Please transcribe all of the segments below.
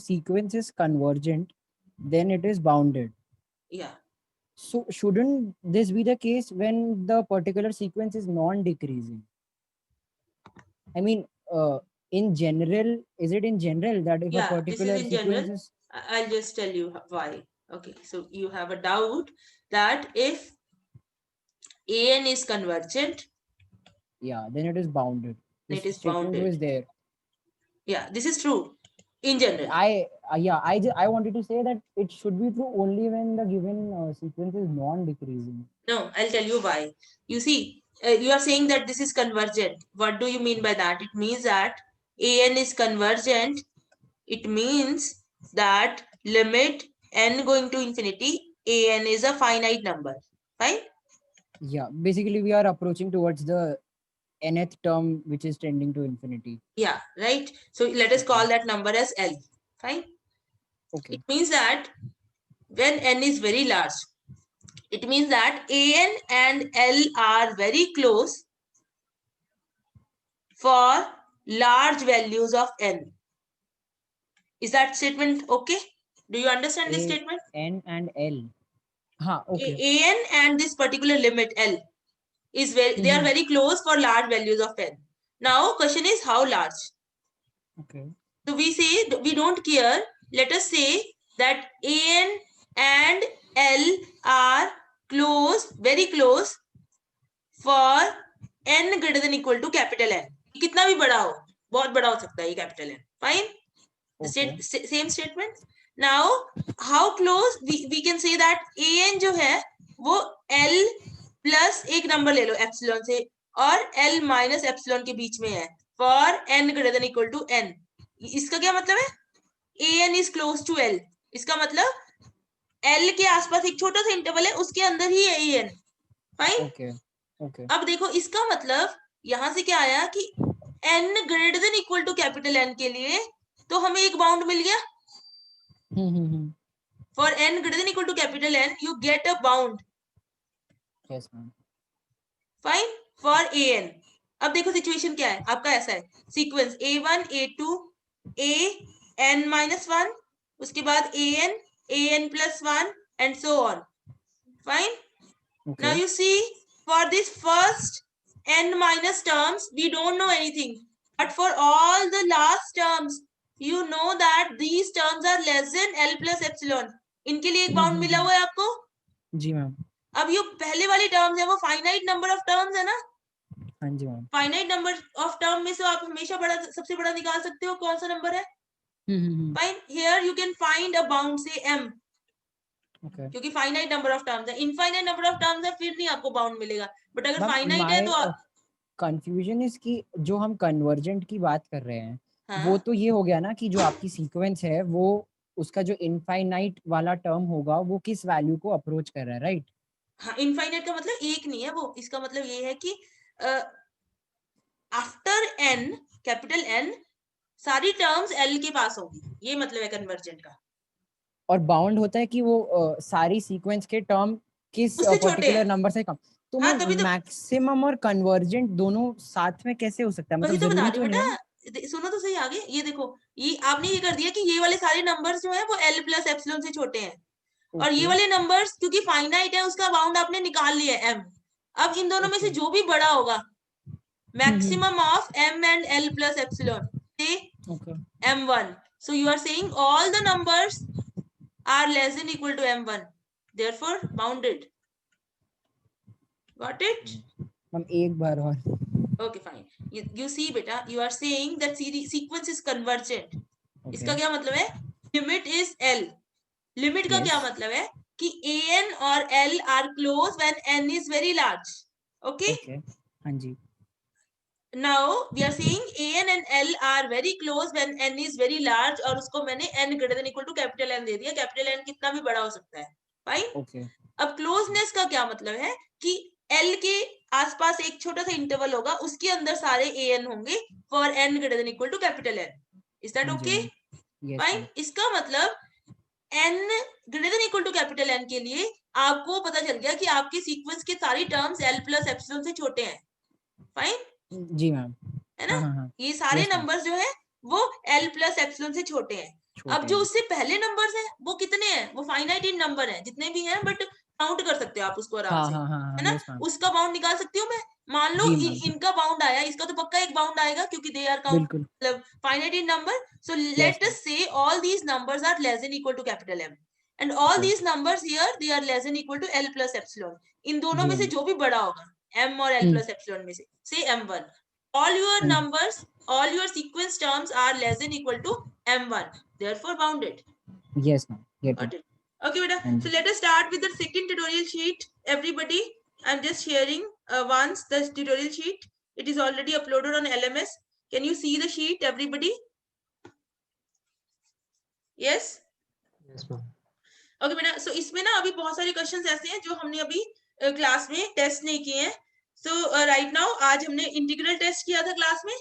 sequence is convergent, then it is bounded. Yeah. So shouldn't this be the case when the particular sequence is non-decreasing? I mean, in general, is it in general that if a Yeah, this is particular in sequence general. is... I'll just tell you why. Okay, so you have a doubt that if an is convergent, Yeah, then it is bounded. it This is statement bounded. was there. Yeah, this is true in general. I wanted to say that it should be true only when the given sequence is non-decreasing. No, I'll tell you why. You see, you are saying that this is convergent. What do you mean by that? It means that an is convergent. It means that limit n going to infinity, an is a finite number. Fine? Yeah, basically we are approaching towards the nth term which is tending to infinity. Yeah, right. So let us call that number as L. Fine? Okay. It means that when n is very large, it means that an and L are very close for large values of n. Is that statement okay? Do you understand this statement? N and L. Okay. An and this particular limit L is they are very close for large values of n. Now question is how large? Okay. So we say we don't care. Let us say that an and L are close, very close for n greater than equal to capital N. कितना भी बड़ा हो, बहुत बड़ा हो सकता है ये capital N. Fine? Okay. Same statement. Now how close we can say that an जो है वो L plus एक नंबर ले लो एप्सिलॉन से और L minus एप्सिलॉन के बीच में है for n greater than equal to n. इसका क्या मतलब है an is close to L. इसका मतलब L के आसपास एक छोटा सा इंटरवल है उसके अंदर ही है an. फाइन? Okay. Okay. अब देखो इसका मतलब यहां से क्या आया कि n greater than equal to capital N के लिए तो हमें एक बाउंड मिल गया. For n greater than equal to capital N, you get a bound. Yes, ma'am. Fine? For an. अब देखो सिचुएशन क्या है आपका ऐसा है sequence a1 a2 a n minus 1 उसके बाद an plus 1 and so on. Fine? Okay. Now you see for this first n minus terms we don't know anything, but for all the last terms you know that these terms are less than L plus epsilon. इनके लिए एक bound मिला हुआ है आपको. जी ma'am. अब ये पहले वाली टर्म्स है वो फाइनाइट नंबर ऑफ टर्म्स है ना. हाँ जी ma'am. Finite number of term में से आप हमेशा बड़ा सबसे बड़ा निकाल सकते हो कौन सा नंबर है. Fine. Here you can find a bound से m. Okay. क्योंकि फाइनाइट नंबर ऑफ टर्म्स है. इनफाइनाइट नंबर ऑफ टर्म्स है फिर नहीं आपको बाउंड मिलेगा. बट अगर फाइनाइट है तो कंफ्यूजन इज कि जो हम कन्वर्जेंट की बात कर रहे हैं हाँ? वो तो ये हो गया ना कि जो आपकी सीक्वेंस है वो उसका जो इनफाइनाइट वाला टर्म होगा वो किस वैल्यू को अप्रोच कर रहा है, राइट? हाँ, इनफाइनाइट का मतलब एक नहीं है वो. इसका मतलब ये है कि आफ्टर n कैपिटल N सारी टर्म्स L के पास होंगी. ये मतलब है कन्वर्जेंट का. और बाउंड होता है कि वो सारी सीक्वेंस के टर्म किस पर्टिकुलर नंबर से कम. तो हाँ, मैं तभी तो मैक्सिमम और कन्वर्जेंट दोनों साथ में कैसे हो सकता है? वही मतलब तो बता जरूरी रही तो हूँ नहीं है ना. बेटा. सुनो तो सही आगे. ये देखो ये आपने ये कर दिया कि ये वाले सारे नंबर्स जो है वो L प्लस एप्सिलॉन से छोटे हैं. और ये वाले नंबर्स क्योंकि फाइनाइट है उसका बाउंड आपने निकाल लिया है m. अब इन दोनों में से जो भी बड़ा होगा maximum of m and L plus epsilon say m1. So you are saying all the numbers are less than equal to m1, therefore bounded. Got it? हम एक बार और. Okay, fine. You see beta, you are saying that sequence is convergent. इसका क्या मतलब है? Limit is L. Limit का क्या मतलब है कि an और L are close when n is very large. Okay? हाँ जी. Now we are saying an and L are very close when n is very large और उसको मैंने n greater than equal to capital N दे दिया. Capital N कितना भी बड़ा हो सकता है. Fine? अब closeness का क्या मतलब है कि L के आसपास एक छोटा सा इंटरवल होगा उसके अंदर सारे an होंगे for n greater than equal to capital N. Is that okay? Fine? इसका मतलब n greater than equal to capital N के लिए आपको पता चल गया कि आपके सीक्वेंस के सारी टर्म्स L plus एप्सिलॉन से छोटे हैं. Fine? जी मैम. है ना. ये सारे नंबर्स जो है वो L प्लस एप्सिलॉन से छोटे हैं. अब जो उससे पहले नंबर्स हैं वो कितने हैं, वो फाइनाइट इन नंबर है, जितने भी हैं, बट काउंट कर सकते हो आप उसको आराम से, है ना? उसका बाउंड निकाल सकती हूँ मैं। मान लो इनका बाउंड आया, इसका तो पक्का एक बाउंड आएगा क्योंकि दे आर काउंट मतलब finite in number. So let us say all these numbers are less than equal to capital M and all these numbers here they are less than equal to L plus epsilon. इन दोनों में से जो भी बड़ा होगा M और L plus epsilon में से m1, all your numbers, all your sequence terms are less than equal to m1, therefore bounded. Yes ma'am. Got it. Okay beta, so let us start with the second tutorial sheet. Everybody, I'm just sharing once the tutorial sheet. It is already uploaded on LMS. Can you see the sheet everybody? Yes. Yes ma'am. Okay beta, so इसमें ना अभी बहुत सारे questions ऐसे हैं जो हमने अभी क्लास में टेस्ट नहीं किए हैं. So right now आज हमने इंटीग्रल टेस्ट किया था क्लास में.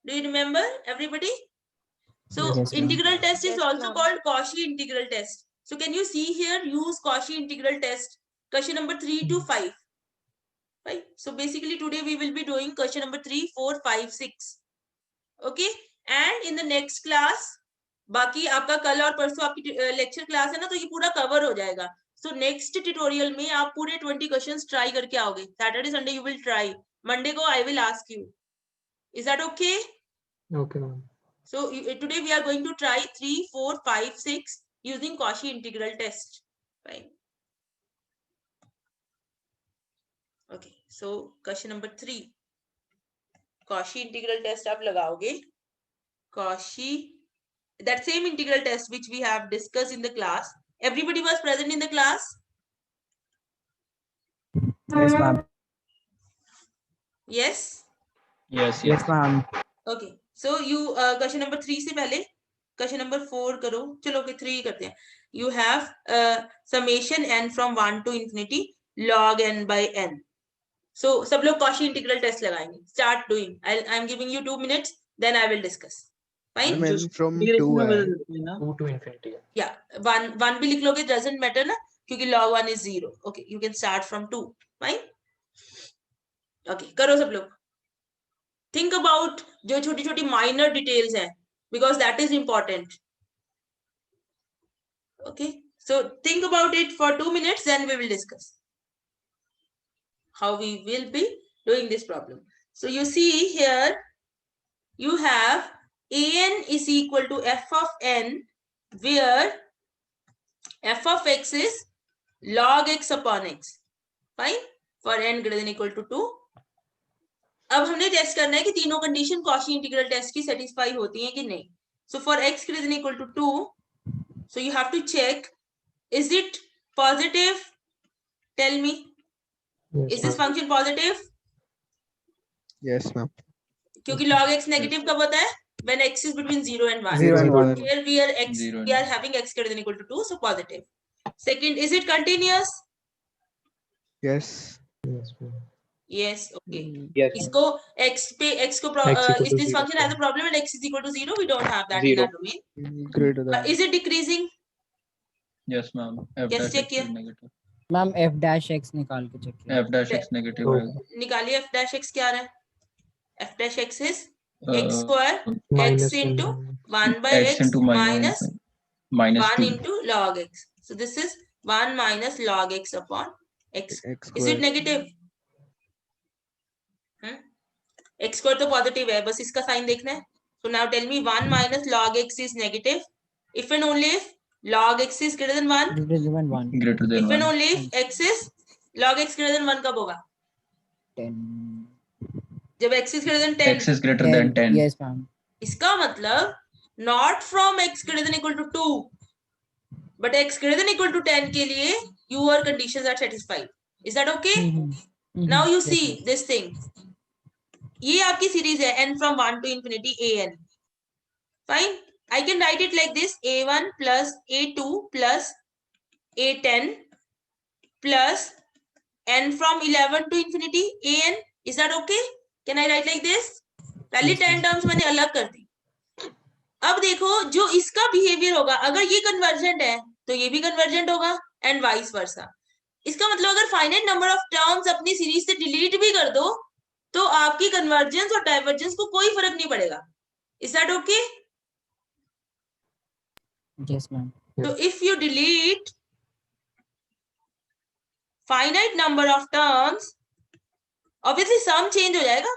Do you remember everybody? So Yes, integral test is Yes, also ma'am. called Cauchy integral test. So can you see here, use Cauchy integral test, question number 3 to 5. Right. So basically today we will be doing question number 3, 4, 5, 6. Okay. And in the next class, बाकी आपका कल और परसों आपकी lecture class है ना, तो ये पूरा कवर हो जाएगा. So next tutorial में आप पूरे 20 questions try करके आओगे. Saturday, Sunday you will try. Monday को I will ask you. Is that okay? Okay ma'am. So today we are going to try 3, 4, 5, 6 using Cauchy integral test. Fine. Okay. So question number 3. Cauchy integral test आप लगाओगे. Cauchy, that same integral test which we have discussed in the class. Everybody was present in the class? Yes ma'am. Yes. Yes, Yes ma'am. Okay. So you question number 3 से पहले question number 4 करो. चलो okay 3 करते हैं. You have summation n from 1 to infinity log n by n. So सब लोग Cauchy integral test लगाएंगे. Start doing. I am giving you 2 minutes. Then I will discuss. Fine. Ma'am, from 2 है. 2 to infinity. Yeah. 1 भी लिख लोगे, doesn't matter ना, क्योंकि log 1 is 0. Okay. You can start from 2. Fine. Okay. करो सब लोग. Think about जो छोटी छोटी minor details हैं, because that is important. Okay. So think about it for 2 minutes. Then we will discuss how we will be doing this problem. So you see here, you have an is equal to f of n, where f of x is log x upon x. Fine. For n greater than equal to 2. अब हमने test करना है कि तीनों condition Cauchy integral test की satisfy होती हैं कि नहीं. So for x greater than equal to 2, so you have to check, is it positive? Tell me. Yes, Is this ma'am. function positive? Yes ma'am. क्योंकि log x नेगेटिव कब होता है? When x is between 0 and 1. 0 and 1. Here we are x, 0 and we are 1. having x greater than equal to 2, so positive. Second, is it continuous? Yes. Yes ma'am. Yes. Okay. Yes. इसको x पे x को X equal if to this 0. function has a problem and x is equal to 0, we don't have that in 0. our domain. Greater than. Is it decreasing? Yes, ma'am. F Yes, dash check x here. is negative. Ma'am f dash x निकाल के check किया. F dash x negative Oh. आएगा. निकालिए f dash x क्या आ रहा है? f dash x is Uh, x square Minus x into 1. 1 by x x into minus minus 1 2. into log x. So this is 1 minus log x upon x. X Is square. it negative? x square तो positive है, बस इसका sign देखना है. So now tell me 1 minus log x is negative. If and only if log x is greater than 1. Greater than 1. Greater than If and 1. only if x is log x greater than 1 कब होगा? 10. जब x is greater than 10. X is greater than 10. Yes ma'am. इसका मतलब not from x greater than equal to 2, but x greater than equal to 10 के लिए your conditions are satisfied. Is that okay? Now you see this thing. ये आपकी series है n from 1 to infinity an. Fine. I can write it like this: a1 plus a2 plus a10 plus n from 11 to infinity an. Is that okay? Can I write like this? पहले 10 terms मैंने अलग कर दी. अब देखो जो इसका behaviour होगा, अगर ये कन्वर्जेंट है तो ये भी कन्वर्जेंट होगा एंड वाइस वर्सा. इसका मतलब अगर फाइनाइट नंबर ऑफ टर्म्स अपनी सीरीज से डिलीट भी कर दो तो आपकी कन्वर्जेंस और डाइवर्जेंस को कोई फर्क नहीं पड़ेगा. Is that okay? Yes, ma'am. So if you delete finite number of terms, obviously sum change हो जाएगा,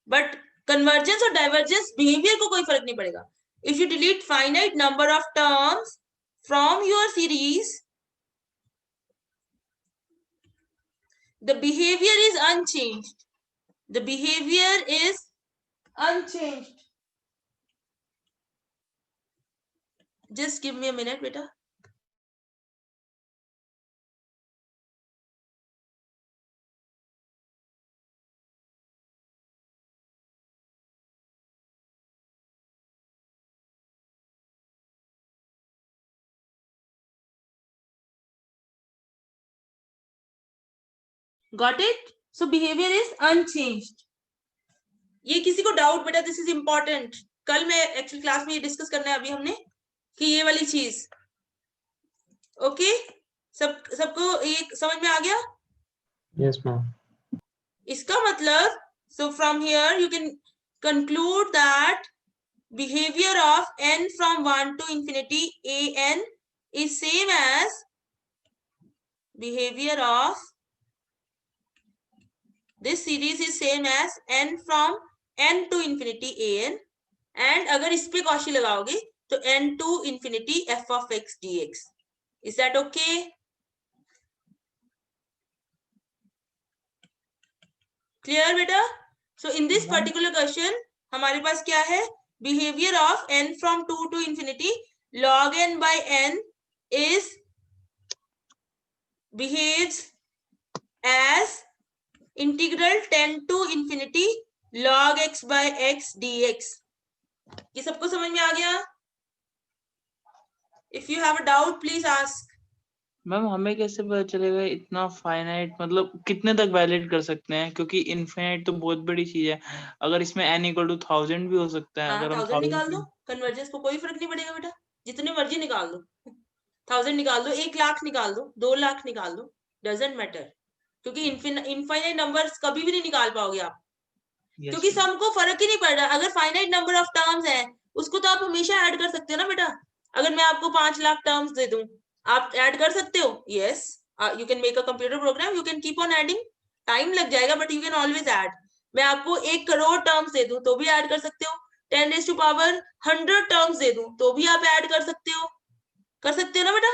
but convergence और divergence behavior को कोई फर्क नहीं पड़ेगा. If you delete finite number of terms from your series, the behavior is unchanged. The behavior is unchanged. Just give me a minute, beta. Got it? So behavior is unchanged. ये किसी को doubt बेटा, this is important. कल मैं actually class में ये discuss करना है अभी हमने कि ये वाली चीज. ओके, सबको ये समझ में आ गया? Yes, ma'am. इसका मतलब, so from here you can conclude that behavior of n from 1 to infinity an is same as behavior of this series is same as n from n to infinity an, and अगर इस पे Cauchy लगाओगे तो n to infinity f of x dx. Is that okay? Clear बेटा? So in this particular question हमारे पास क्या है? Behavior of n from 2 to infinity log n by n is behaves as integral 10 to infinity log x by x dx. ये सबको समझ में आ गया? If you have a doubt, please ask. Ma'am हमें कैसे पता चलेगा इतना फाइनाइट, मतलब कितने तक वैलिड कर सकते हैं? क्योंकि इनफिनिट तो बहुत बड़ी चीज है. अगर इसमें n इक्वल टू 1000 भी हो सकता है. अगर हम 1000 निकाल दो, कन्वर्जेंस को कोई फर्क नहीं पड़ेगा बेटा, जितने मर्जी निकाल दो. 1000 निकाल दो, 1 लाख निकाल दो, 2 लाख निकाल दो, डजंट मैटर. क्योंकि इनफाइनाइट नंबर्स कभी भी नहीं निकाल पाओगे आप. Yes, क्योंकि ma'am. सबको फर्क ही नहीं पड़ रहा. अगर फाइनाइट नंबर ऑफ टर्म्स है उसको तो आप हमेशा ऐड कर सकते हो ना बेटा. अगर मैं आपको 5 लाख टर्म्स दे दूं, आप ऐड कर सकते हो. Yes, you can make a computer program, you can keep on adding. Time लग जाएगा but you can always add. मैं आपको 1 करोड़ टर्म्स दे दूं तो भी ऐड कर सकते हो. 10 raised to power 100 टर्म्स दे दूं तो भी आप ऐड कर सकते हो. कर सकते हो ना बेटा?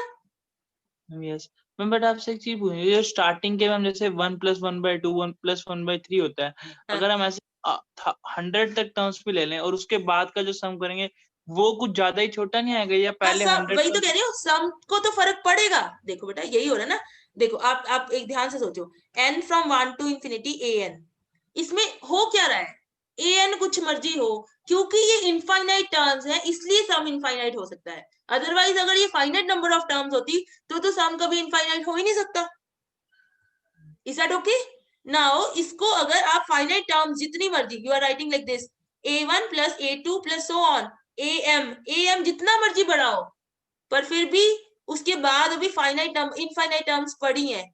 Yes ma'am. बट आपसे एक चीज पूछनी है, जो स्टार्टिंग के मैम जैसे 1 + 1/2 1 + 1/3 होता है, अगर हम ऐसे 100 तक टर्म्स भी ले लें और उसके बाद का जो सम करेंगे वो कुछ ज्यादा ही छोटा नहीं आएगा? या पहले 100? वही तो कह रही हूँ, सम को तो फर्क पड़ेगा. देखो बेटा यही हो रहा है ना. देखो आप एक ध्यान से सोचो, n from 1 to infinity an, इसमें हो क्या रहा है? an कुछ मर्जी हो, क्योंकि ये इनफाइनाइट टर्म्स है इसलिए सम इनफाइनाइट हो सकता है. अदरवाइज अगर ये फाइनाइट नंबर ऑफ टर्म्स होती तो सम कभी इनफाइनाइट हो ही नहीं सकता. Is that okay? नाउ इसको अगर आप फाइनाइट टर्म्स जितनी मर्जी, you are writing like this a1 + a2 + so on am जितना मर्जी बढ़ाओ, पर फिर भी उसके बाद अभी फाइनाइट इनफाइनाइट टर्म्स पड़ी हैं.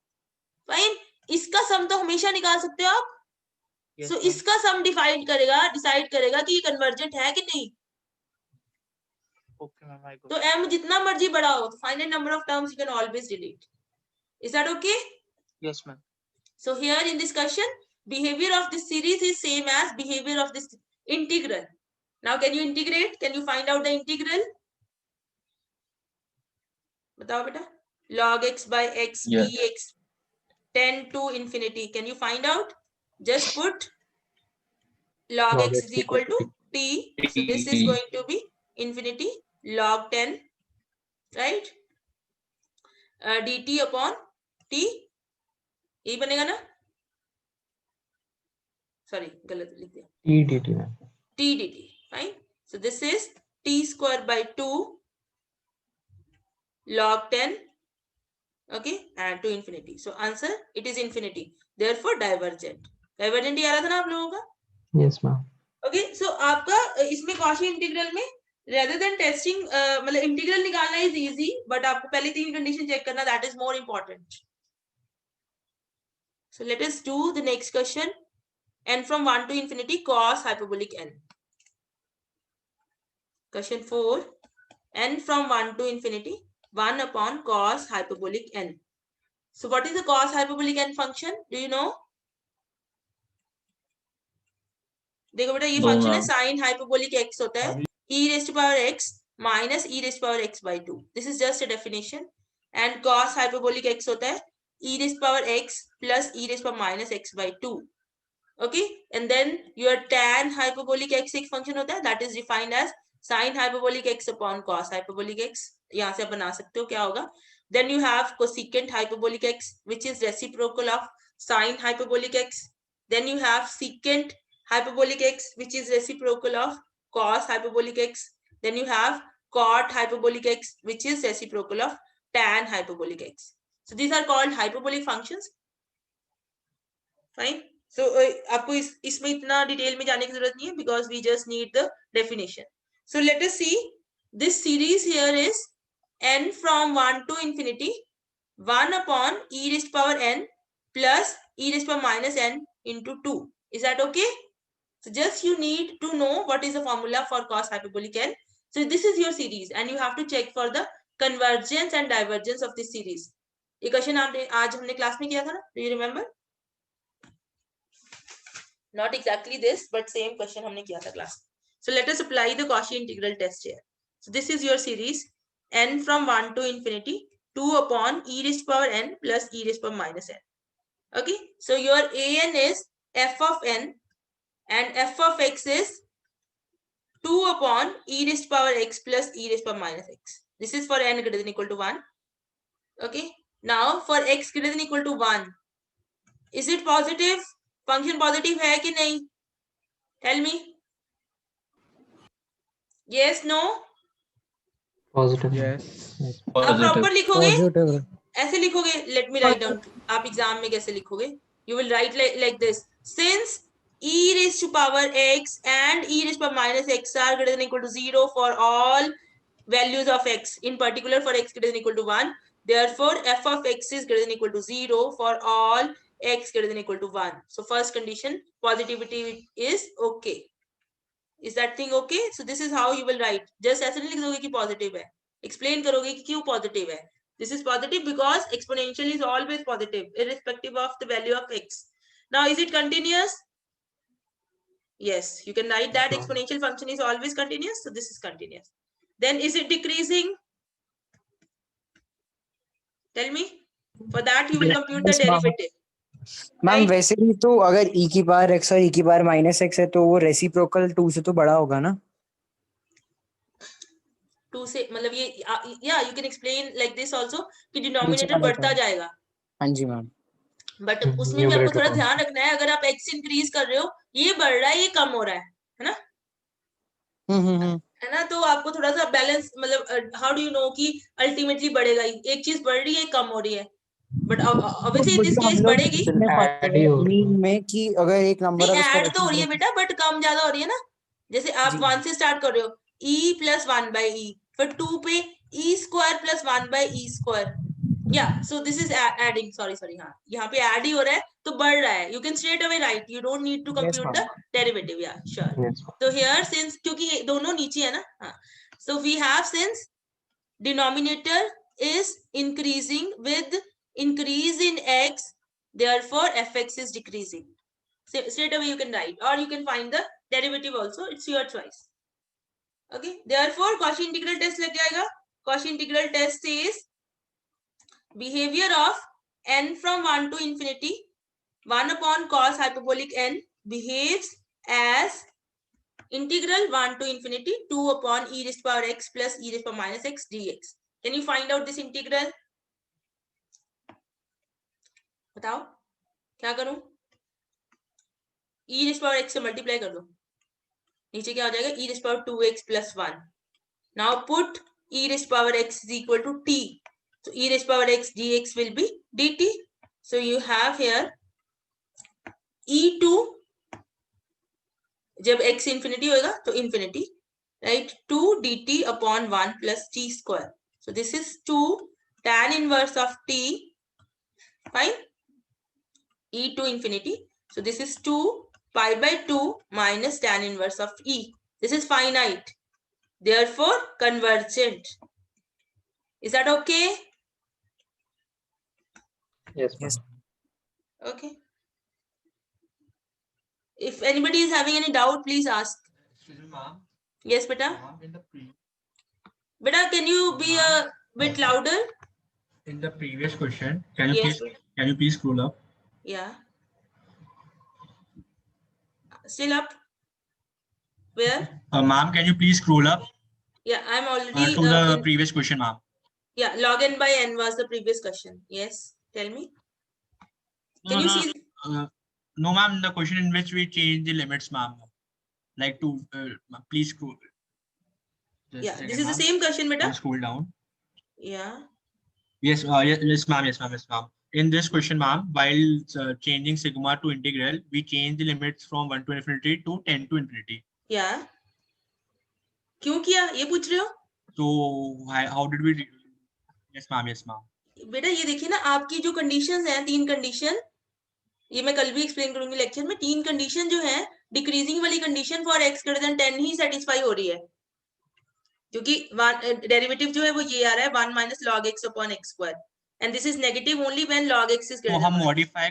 फाइन, इसका सम तो हमेशा निकाल सकते हो आप. सो इसका सम डिसाइड करेगा कि ये कन्वर्जेंट है कि नहीं. Okay ma'am, I got. तो m जितना मर्जी बढ़ाओ, तो finite number of terms you can always delete. Is that okay? Yes ma'am. So here in this question, behavior of this series is same as behavior of this integral. Now can you integrate? Can you find out the integral? बताओ बेटा. Log x by x Yeah. dx 10 to infinity. Can you find out? Just put log x is equal to t. So this is going to be infinity log 10, right? dt upon t. ये बनेगा ना? Sorry, गलत लिख दिया. T dt, ma'am. T dt, fine. So this is t square by 2 log 10, okay, and to infinity. So answer, it is infinity. Therefore divergent. Divergent ही आ रहा था ना आप लोगों का? Yes, ma'am. Okay, so आपका इसमें Cauchy इंटीग्रल में rather than testing मतलब इंटीग्रल निकालना is easy, but आपको पहले 3 कंडीशन चेक करना, that is more important. So let us do the next question. n from 1 to infinity cos hyperbolic n. Question 4. n from 1 to infinity 1 upon cos hyperbolic n. So what is the cos hyperbolic n function? Do you know? देखो बेटा ये No, function है ma'am. sin hyperbolic x होता है e raised to power x minus e raised to power x by 2. This is just a definition. And cos hyperbolic x होता है e raised to power x plus e raised to power minus x by 2. Okay, and then your tan hyperbolic x एक function होता है that is defined as sin hyperbolic x upon cos hyperbolic x. यहाँ से आप बना सकते हो क्या होगा. Then you have cosecant hyperbolic x which is reciprocal of sin hyperbolic x. Then you have secant hyperbolic x which is reciprocal of cos hyperbolic x. Then you have cot hyperbolic x which is reciprocal of tan hyperbolic x. So these are called hyperbolic functions. Fine. So आपको इसमें इतना detail में जाने की जरूरत नहीं है because we just need the definition. So let us see. This series here is n from 1 to infinity 1 upon e raised to power n plus e raised to power minus n into 2. Is that okay? So just you need to know what is the formula for cos hyperbolic n. So this is your series and you have to check for the convergence and divergence of this series. ये question आज हमने class में किया था ना? Do you remember? Not exactly this, but same question हमने किया था class. So let us apply the Cauchy integral test here. So this is your series n from 1 to infinity 2 upon e raised to power n plus e raised to power minus n. Okay, so your an is f of n and f of x is 2 upon e raised to power x plus e raised to power minus x. This is for n greater than equal to 1. Okay, now for x greater than equal to 1, is it positive? Function positive है कि नहीं? Tell me. Yes, no? Positive. Yes. आप Positive. Proper लिखोगे Positive. ऐसे लिखोगे. Let me write down. आप exam में कैसे लिखोगे? You will write like this. Since e raised to power x and e raised to power minus x are greater than equal to 0 for all values of x, in particular for x greater than equal to 1, therefore f of x is greater than equal to 0 for all x greater than equal to 1. So first condition, positivity is okay. Is that thing okay? So this is how you will write. Just ऐसे नहीं लिख दोगे कि positive है. Explain करोगे कि क्यों positive है. This is positive because exponential is always positive, irrespective of the value of x. Now, is it continuous? Yes, you can write that exponential function is always continuous. So this is continuous. Then is it decreasing? Tell me. For that you will compute the Yes, ma'am. derivative. Ma'am Right? वैसे भी तो अगर e की power x और e की power minus x है तो वो रेसिप्रोकल 2 से तो बड़ा होगा ना. 2 से मतलब ये या you can explain like this also कि नीचे डिनोमिनेटर वाला बढ़ता तो. जाएगा. हाँ जी मैम. बट उसमें भी आपको Numerator थोड़ा constant. ध्यान रखना है. अगर आप x इंक्रीज कर रहे हो, ये बढ़ रहा है, ये कम हो रहा है ना? है ना? तो आपको थोड़ा सा बैलेंस मतलब हाउ डू यू नो कि अल्टीमेटली बढ़ेगा ही. एक चीज बढ़ रही है, कम हो रही है. But obviously in this case बढ़ेगी. Add ही हो रहा है। मीन में कि अगर एक नंबर नहीं है तो ऐड तो हो रही है बेटा, बट कम ज्यादा हो रही है ना. जैसे आप जी. 1 से स्टार्ट कर रहे हो, e प्लस 1 बाई ई, फिर 2 पे e square plus 1 by e square. या so this is adding. Sorry हाँ, यहाँ पे ऐड ही हो रहा है तो बढ़ रहा है. You can straight away right. You don't need to compute the derivative. या श्योर. Yes. तो हियर सिंस क्योंकि ये दोनों नीचे है ना, हाँ, so we have since denominator is increasing with increase in x, therefore fx is decreasing. So straight away you can write, or you can find the derivative also. It's your choice. Okay, therefore Cauchy integral test लग जाएगा. Cauchy integral test is behavior of n from 1 to infinity 1 upon cos hyperbolic n behaves as integral 1 to infinity 2 upon e raised to power x plus e raised to power minus x dx. Can you find out this integral? बताओ क्या करूं? e raised to power x से multiply कर दो. नीचे क्या हो जाएगा? e raised to power 2x plus 1. Now put e raised to power x is equal to t. So e raised to power x dx will be dt. So you have here e2 जब x infinity होगा तो infinity, right? 2 dt upon 1 plus t square. So this is 2 tan inverse of t. Fine. E to infinity. So this is 2 pi by 2 minus tan inverse of e. This is finite. therefore convergent. Is that okay? Yes, ma'am. Yes. Okay. If anybody is having any doubt, please ask. Yes, beta. Beta, can you be a bit louder? In the previous question, can you Yes. please scroll up? Yeah. Still up? Where? Ma'am, can you please scroll up Yeah, I'm already to the previous question, ma'am? Yeah, log n by n was the previous question. Yes, tell me. Can you see? No, ma'am. The question in which we change the limits, ma'am. Like to please scroll. Yeah, this is the same question, beta. Scroll down. Yeah. Yes, yes, ma'am. Yes, ma'am. Yes, ma'am. In this question, ma'am, while changing sigma to integral, we change the limits from 1 to infinity to 10 to infinity. Yeah. क्यों किया? ये पूछ रहे हो? So how did we? Yes, ma'am. Yes, ma'am. बेटा ये देखिए ना, आपकी जो कंडीशंस हैं, 3 कंडीशन, ये मैं कल भी एक्सप्लेन करूंगी लेक्चर में। 3 कंडीशन जो है, डिक्रीजिंग वाली condition for x greater than 10 he satisfy हो रही है, क्योंकि डेरिवेटिव जो है वो ये आ रहा है 1 minus log x upon x square, and this is negative only when log x is तो ग्रेटर हम देन। मॉडिफाई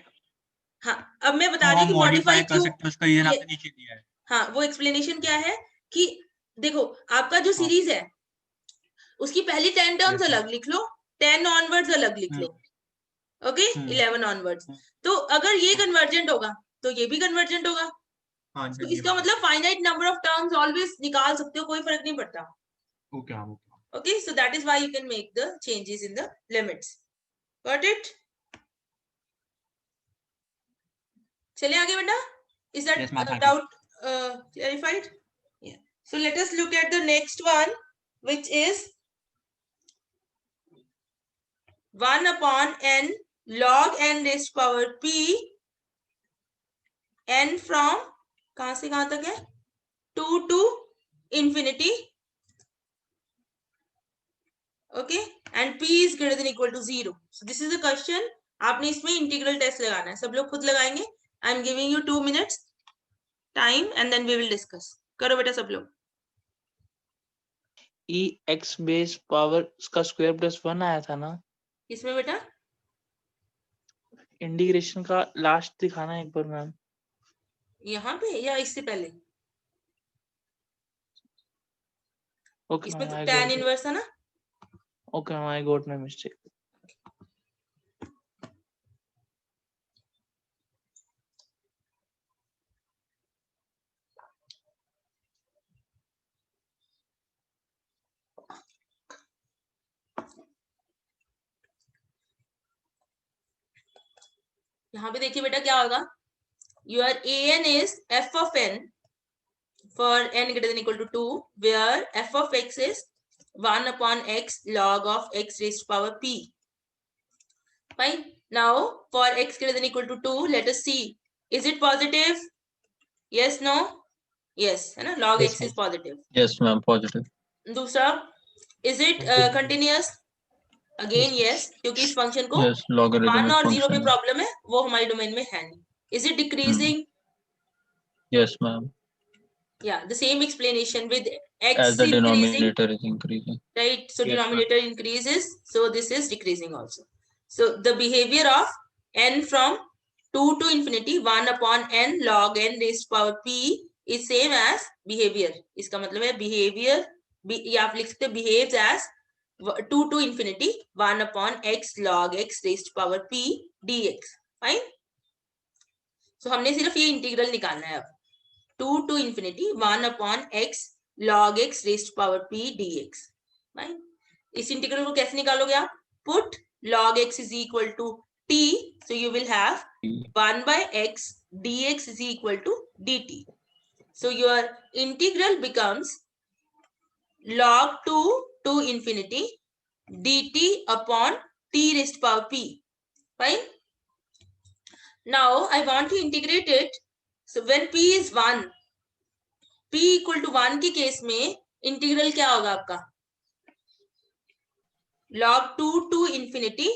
हाँ, अब मैं बता रही हूँ कि मॉडिफाई कर सकते हैं, उसका रीजन आपने नीचे दिया है। हाँ, वो एक्सप्लेनेशन क्या है कि देखो, आपका जो सीरीज है उसकी पहली 10 टर्म्स अलग लिख लो, 10 ऑनवर्ड्स अलग लिख लो, ओके, 11 ऑनवर्ड्स। तो अगर ये कन्वर्जेंट होगा तो ये भी कन्वर्जेंट होगा। तो इसका मतलब finite number of terms always निकाल सकते हो, कोई फर्क नहीं पड़ता। Okay, so that is why you can make the changes in the limits. Got it? चलिए आगे बेटा। Is that doubt clarified? Yeah. So let us look at the next one, which is 1 upon n log n raised power p, n from कहां से कहां तक है? 2 to infinity. Okay, and p is greater than equal to 0. So this is the question. आपने इसमें integral test लगाना है, सब लोग खुद लगाएंगे। I am giving you 2 minutes time and then we will discuss. करो बेटा सब लोग। ई एक्स बेस पावर का स्क्वायर प्लस 1 आया था ना इसमें बेटा? इंटीग्रेशन का लास्ट दिखाना एक बार मैम। यहाँ पे या इससे पहले? ओके इसमें मैम, तो आई tan गॉट इनवर्स था ना? Okay ma'am, I got my mistake. यहाँ पे देखिए बेटा क्या होगा। Your an is f of n for n greater than equal to 2, where f of x is 1 upon x log of x raised to power p. Fine. Now for x greater than equal to 2, let us see, is it positive? Yes, no? Yes, है ना? log Yes, x is positive. Yes, ma'am. Positive. दूसरा, is it continuous? Again yes, क्योंकि इस function को Yes, logarithmic 1 और 0 पे function. Problem है, वो हमारी डोमेन में है नहीं। Is it decreasing? Yes, ma'am. Yeah, the same explanation with x As the increasing, denominator is increasing. right? So Yes, denominator increases, so this is decreasing also. So the behavior of n from 2 to infinity, 1 upon n log n raised to power p is same as behavior. इसका मतलब है behavior, या आप लिख सकते हैं behaves as 2 to infinity 1 upon x log x raised to power p dx. Fine. So हमने सिर्फ ये इंटीग्रल निकालना है अब। 2 to infinity 1 upon x log x raised to power p dx. Fine. इस इंटीग्रल को कैसे निकालोगे आप? Put log x is equal to t, so you will have 1 by x dx is equal to dt. So your integral becomes log 2 to infinity dt upon t raised to power p. Fine. Now I want to integrate it. So when p is 1, p equal to 1 के case में integral क्या होगा आपका? log 2 to infinity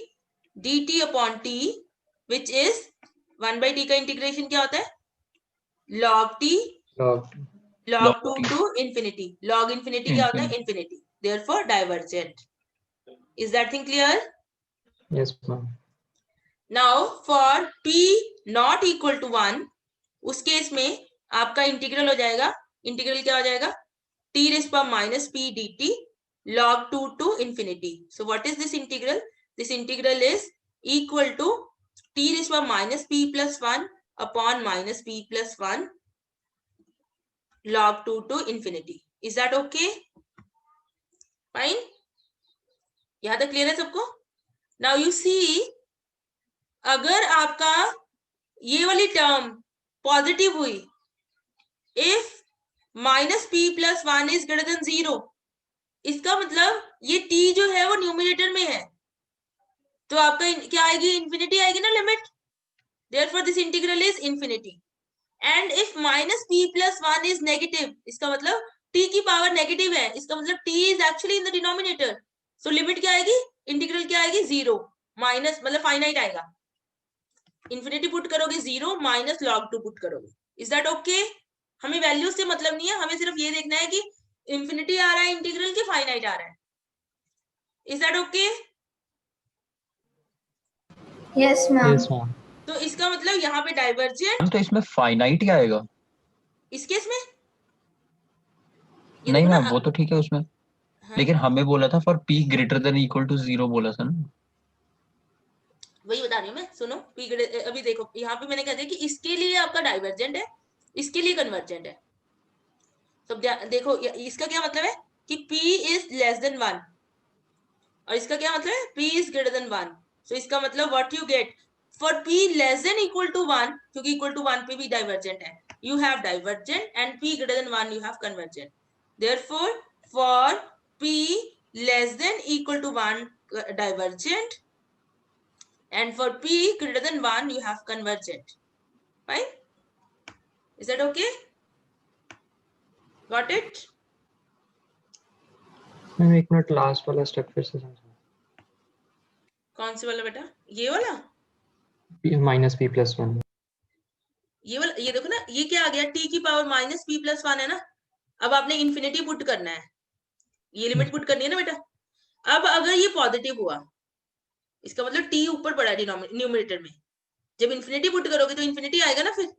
dt upon t, which is 1 by t का integration क्या होता है? log t log 2 to infinity. Log infinity क्या होता है? Infinity. Therefore divergent. Is that thing clear? Yes, ma'am. Now for p not equal to 1, उस case में आपका इंटीग्रल हो जाएगा, इंटीग्रल क्या हो जाएगा? t raised to minus p dt log 2 to infinity. So what is this integral? This integral is equal to t raised to minus p plus 1 upon minus p plus 1 log 2 to infinity. Is that okay? Fine. यहाँ तक clear है सबको? Now you see, अगर आपका ये वाली term positive हुई, if minus p plus 1 is greater than 0, इसका मतलब ये t जो है वो न्यूमरेटर में है, तो आपका क्या आएगी? इंफिनिटी आएगी ना limit. Therefore this integral is infinity. And if minus p plus 1 is negative, इसका मतलब t की पावर नेगेटिव है, इसका मतलब t is actually in the denominator. So limit क्या आएगी? इंटीग्रल क्या आएगी? 0 माइनस, मतलब फाइनाइट आएगा. इंफिनिटी पुट करोगे 0 माइनस log 2 पुट करोगे. Is that okay? हमें वैल्यू से मतलब नहीं है, हमें सिर्फ ये देखना है कि इंफिनिटी आ रहा है इंटीग्रल के फाइनाइट आ रहा है. Is that okay? Yes ma'am. Yes, ma'am. तो इसका मतलब यहाँ पे डाइवर्जेंट तो इसमें फाइनाइट ही आएगा. इस केस में नहीं मैम, वो तो ठीक है उसमें, हाँ, लेकिन हमें बोला था for p greater than equal to 0 बोला था ना. वही बता रही हूँ मैं. सुनो, अभी देखो यहाँ पे मैंने कह दिया कि इसके लिए आपका डाइवर्जेंट है, इसके लिए कन्वर्जेंट है. तो देखो इसका क्या मतलब है कि p इज लेस देन 1 और इसका क्या मतलब है? p is greater than 1. So इसका मतलब what you get for p less than equal to 1, क्योंकि इक्वल टू 1 पे भी डाइवर्जेंट है, you have divergent, and p greater than 1 you have convergent. Therefore for p less than equal to 1 divergent, and for p greater than 1 you have convergent. Fine? Is that okay? Got it? Ma'am एक minute, last वाला step फिर से समझो. कौन सी वाला बेटा? ये वाला? Minus p plus 1. ये वाला, ये देखो ना, ये क्या आ गया? t की पावर माइनस p प्लस 1 है ना. अब आपने इन्फिनिटी पुट करना है, ये लिमिट पुट करनी है ना बेटा. अब अगर ये पॉजिटिव हुआ, इसका मतलब t ऊपर पड़ा है न्यूमरेटर में. जब इन्फिनिटी पुट करोगे तो इन्फिनिटी आएगा ना फिर.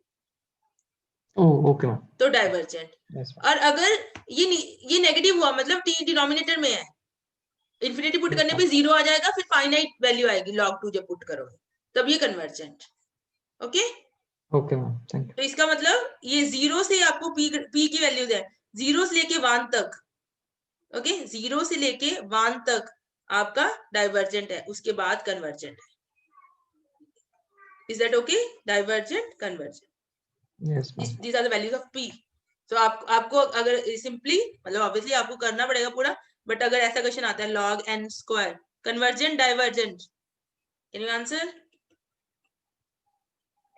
Oh okay ma'am. तो डाइवर्जेंट. Yes, ma'am. और अगर ये नेगेटिव हुआ, मतलब t डिनोमिनेटर में है, इन्फिनिटी पुट करने पे 0 आ जाएगा, फिर फाइनाइट वैल्यू आएगी log 2 जब पुट करोगे, तब ये convergent. Okay? Okay ma'am, thank you. तो इसका मतलब ये 0 से आपको p की वैल्यूज है 0 से लेके 1 तक. ओके, 0 से लेके 1 तक आपका डाइवर्जेंट है, उसके बाद कन्वर्जेंट है. Is that okay? Divergent, convergent, yes ma'am. these are the values of p. So आपको अगर सिंपली, मतलब ऑब्वियसली आपको करना पड़ेगा पूरा, बट अगर ऐसा क्वेश्चन आता है log n square, convergent, divergent, can you answer?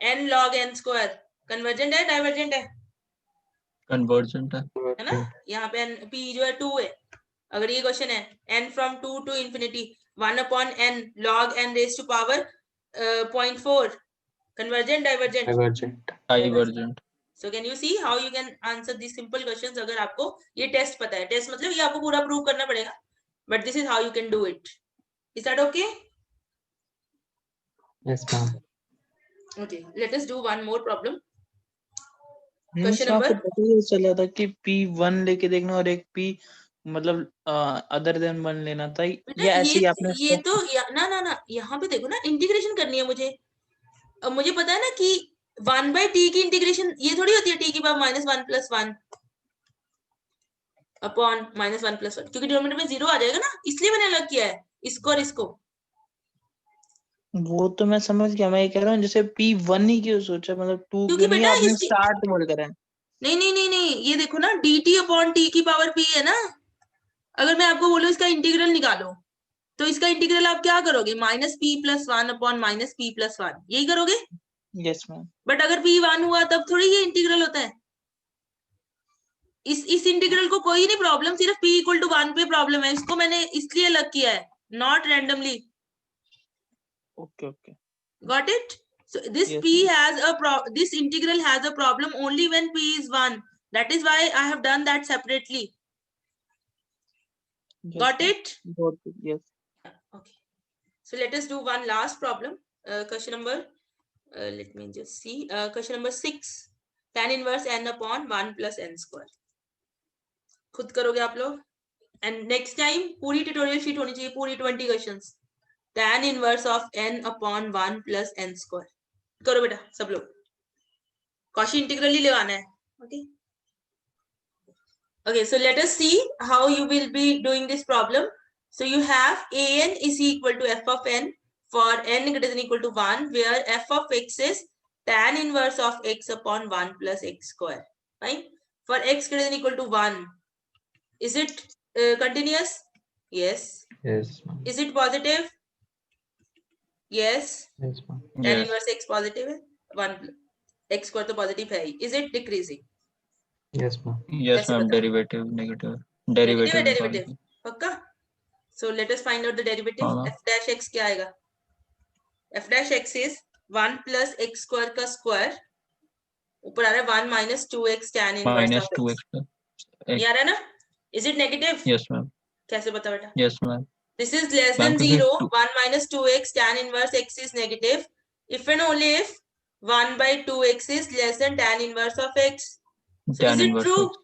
n log n square convergent है, डाइवर्जेंट है? कन्वर्जेंट है ना. यहाँ पे p जो है 2 है. अगर ये क्वेश्चन है n from 2 to infinity 1 upon n log n raised to power 0.4, convergent, divergent? Divergent. So can you see how you can answer these simple questions? अगर आपको ये टेस्ट पता है, टेस्ट मतलब ये आपको पूरा प्रूव करना पड़ेगा, but this is how you can do it. Is that okay? Yes ma'am. Okay, let us do one more problem. Question number? पता ही चला था कि p1 लेके देखना और एक p मतलब अदर देन 1 लेना था. ये ऐसे ही आपने ये तो ना यहाँ पे देखो ना, इंटीग्रेशन करनी है मुझे. अब मुझे पता है ना कि 1/t की इंटीग्रेशन ये थोड़ी होती है t की पावर -1 + 1 अपॉन -1 + 1, क्योंकि डिनोमिनेटर में 0 आ जाएगा ना, इसलिए मैंने अलग किया है इसको और इसको. वो तो मैं समझ गया. मैं ये कह रहा हूँ जैसे p1 ही क्यों सोचा, मतलब 2 क्योंकि क्यों नहीं बेटा आपने स्टार्ट बोल करा है. नहीं, ये देखो ना, dt अपॉन t की पावर p है ना. अगर मैं आपको बोलूं इसका इंटीग्रल निकालो, तो इसका इंटीग्रल आप क्या करोगे? -p + 1 अपॉन -p + 1, यही करोगे. Yes ma'am. बट अगर p1 हुआ तब थोड़ी ये इंटीग्रल होता है. इस इंटीग्रल को कोई नहीं प्रॉब्लम, सिर्फ p = 1 पे प्रॉब्लम है. इसको मैंने इसलिए अलग किया है, not randomly. Okay. Got it? So this Yes, p has a this integral has a problem only when p is 1. That is why I have done that separately. Yes, Got ma'am. it? Got it. Yes. Okay. So let us do one last problem. Question number, let me just see. Question number 6. Tan inverse n upon 1 plus n square. खुद करोगे आप लोग. And next time पूरी tutorial sheet होनी चाहिए, पूरी 20 questions. Tan inverse of n upon 1 plus n square. करो बेटा सब लोग. Cauchy integral ही लगाना है. Okay. Okay, so let us see how you will be doing this problem. So you have an is equal to f of n for n greater than equal to 1, where f of x is tan inverse of x upon 1 plus x square. Fine. For x greater than equal to 1, is it continuous? Yes. Yes, ma'am. Is it positive? Yes. Yes, ma'am. Tan Yes. inverse x positive है. 1 x square तो positive है. Is it decreasing? Yes, ma'am. Yes, कैसे ma'am. पता? Derivative, negative. Negative है Derivative निकाल derivative. के. पक्का? So let us find out the derivative. हाँ. F dash x क्या आएगा? F dash x is 1 plus x square का square. ऊपर आ रहा है 1 minus 2x tan inverse Minus of 2x. x. ये आ रहा है ना? Is it negative? Yes, ma'am. कैसे पता बेटा? Yes, ma'am. This is less Ma'am, than क्योंकि 0. two- 1 minus 2x tan inverse x is negative. If and only if 1 by 2x is less than tan inverse of x. So tan is it inverse true? x.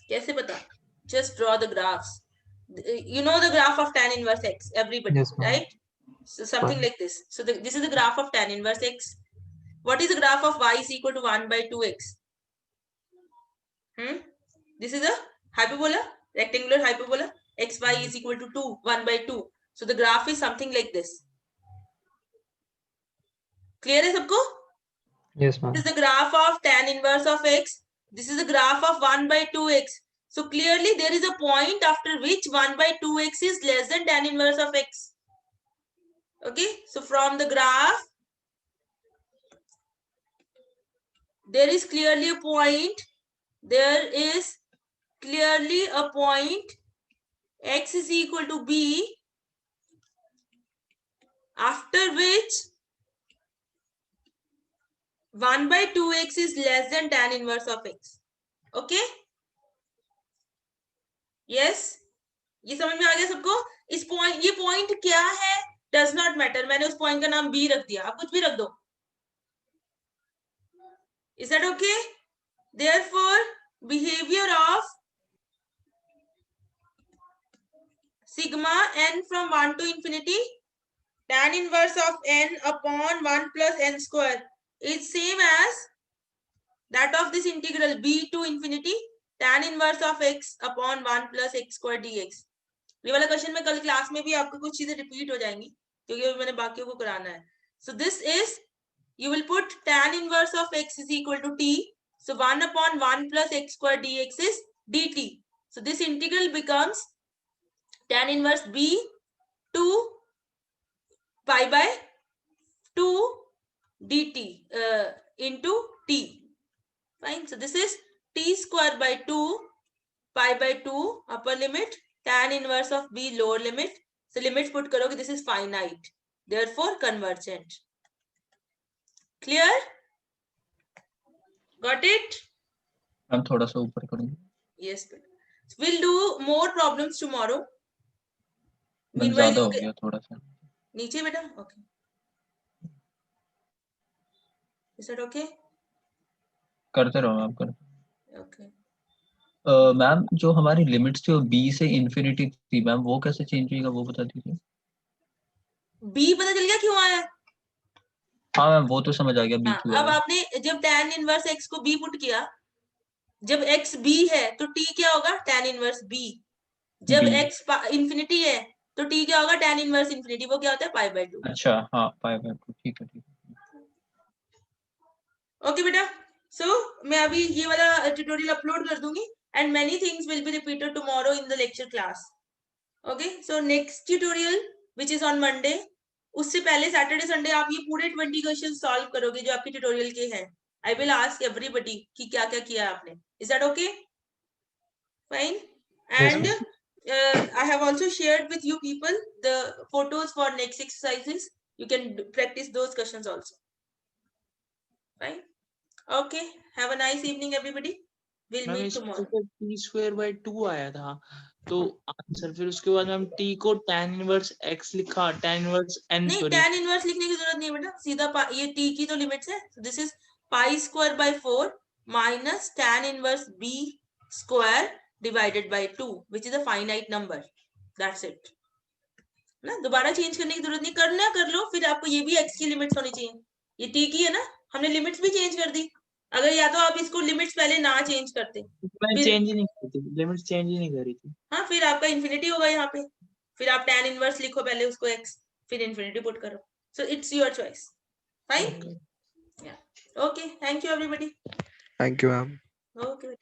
कैसे पता? Just draw the graphs. You know the graph of tan inverse x, everybody, Yes, ma'am. right? So something like this. So this is the graph of tan inverse x. What is the graph of y is equal to 1 by 2x? This is a hyperbola, rectangular hyperbola. xy is equal to 2, 1 by 2. So the graph is something like this. Clear है सबको? Yes, ma'am. This is the graph of tan inverse of x. This is the graph of 1 by 2x. So clearly there is a point after which 1 by 2x is less than tan inverse of x. Okay, so from the graph, there is clearly a point. There is clearly a point x is equal to b, after which 1 by 2x is less than tan inverse of x. Okay? Yes? ये समझ में आ गया सबको? इस point, ये point क्या है does not matter. मैंने उस पॉइंट का नाम बी रख दिया. आप कुछ भी रख दो. Is that okay? Therefore, behavior of sigma n from 1 to infinity, tan inverse of n upon 1 plus n square is same as that of this integral b to infinity tan inverse of x upon 1 plus x square dx. ये वाला question में कल class में भी आपको कुछ चीजें repeat हो जाएंगी क्योंकि मैंने बाकियों को कराना है. So this is, you will put tan inverse of x is equal to t. So 1 upon 1 plus x square dx is dt. So this integral becomes tan inverse b to pi by 2 dt into t. Fine. So this is t square by 2 pi by 2 upper limit tan inverse of b lower limit. So limits put करोगे, this is finite, therefore convergent. Clear? Got it? हम थोड़ा सा ऊपर करेंगे. Yes. We'll do more problems tomorrow. Ma'am Meanwhile, ज्यादा you हो can... गया थोड़ा सा. नीचे बेटा. Okay. Is that okay? करते रहो आप कर. Okay. मैम जो हमारी लिमिट्स थी वो b से इंफिनिटी थी मैम, वो कैसे चेंज होएगा वो बता दीजिए. b पता चल गया क्यों आया? हाँ मैम वो तो समझ आ गया b हाँ, क्यों अब आया. आपने जब tan इनवर्स x को b पुट किया, जब x b है तो t क्या होगा? tan inverse b. जब B. x इंफिनिटी है तो t क्या होगा? tan inverse infinity. वो क्या होता है? Pi by 2. अच्छा हाँ पाई बाय 2. ठीक है ठीक है. ओके बेटा. सो मैं अभी ये वाला ट्यूटोरियल अपलोड कर दूंगी and many things will be repeated tomorrow in the lecture class. Okay, so next tutorial which is on Monday, उससे पहले सैटरडे संडे आप ये पूरे 20 क्वेश्चन सॉल्व करोगे जो आपके ट्यूटोरियल के हैं. आई विल आस्क एवरीबॉडी कि क्या क्या किया आपने. Is that okay? Fine. And I have also shared with you people the photos for next exercises. You can practice those questions also. Fine. Okay, have a nice evening everybody. We'll ma'am meet इसमें tomorrow. t²/2 आया था तो answer, फिर उसके बाद ma'am t को tan inverse x लिखा, tan inverse n, नहीं, सॉरी tan इनवर्स लिखने की जरूरत नहीं है बेटा, सीधा ये t की तो लिमिट्स है. This is π²/4 minus tan inverse b² divided by 2 which is a finite number. That's it. ना दोबारा चेंज करने की जरूरत नहीं, करना कर लो. फिर आपको ये भी x की लिमिट्स होनी चाहिए. ये t की है ना, हमने लिमिट्स भी चेंज कर दी. अगर या तो आप इसको लिमिट्स पहले ना चेंज करते, मैं फिर चेंज ही नहीं करी थी, लिमिट चेंज ही नहीं करी थी. हाँ, फिर आपका इन्फिनिटी होगा यहाँ पे. फिर आप tan इनवर्स लिखो पहले उसको x, फिर इन्फिनिटी पुट करो. So it's your choice. Fine. Okay. Yeah. Okay. Thank you everybody. Thank you, ma'am. Okay.